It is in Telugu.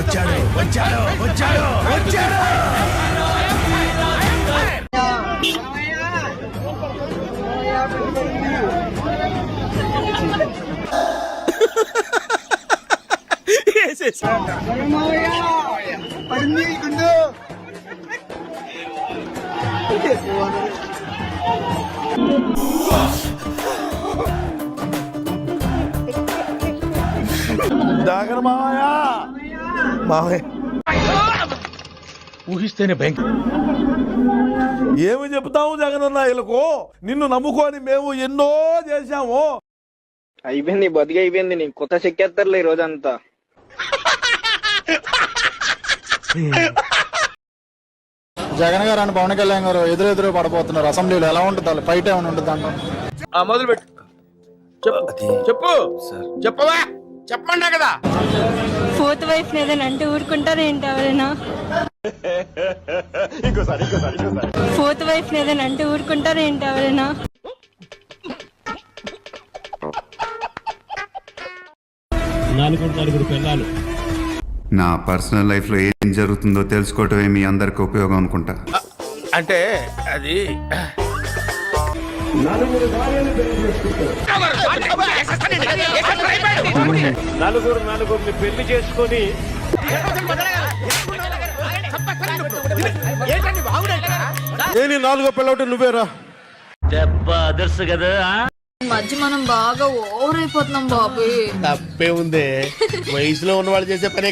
వచ్చాడు వచ్చాడు వచ్చాడు వచ్చాడు. జాగ్రత్త మావయ్య. మావయ్య ఊహిస్తేనే భయం. ఏమి చెప్తావు జగనన్న వీళ్ళకు? నిన్ను నమ్ముకొని మేము ఎన్నో చేశాము. అయిపోయింది బతికి అయిపోయింది. నీకు కొత్త చెక్కేస్తారులే ఈ రోజంతా. జగన్ గారు అని పవన్ కళ్యాణ్ గారు ఎదురెదురు పడబోతున్నారు అసెంబ్లీలో. ఎలా ఉంటుంది? ఫైట్ ఏమైనా ఉంటుంది అంటారు? మొదలు పెట్టు. చెప్పు చెప్పవా? చెప్పమంటా కదా. ఫోర్త్ వైఫ్ ఏదైనా అంటే ఊరుకుంటారు ఏంటి ఎవరైనా? ఫోర్త్ వైఫ్ ఏదైనా అంటే ఊరుకుంటారు ఏంటి ఎవరైనా? నలుగురు పిల్లలు. నా పర్సనల్ లైఫ్ లో ఏం జరుగుతుందో తెలుసుకోవటమే మీ అందరికి ఉపయోగం అనుకుంటా. అంటే అది నలుగురిని పెళ్లి చేసుకొని ఏని నాలుగో పిల్లవుటే నువ్వేరా? దెబ్బ అదర్సు కదా. మధ్య మనం బాగా ఓవర్ అయిపోతున్నాం బాబు. తప్పే ఉంది, వయసులో ఉన్నవాళ్ళు చేసే పనే.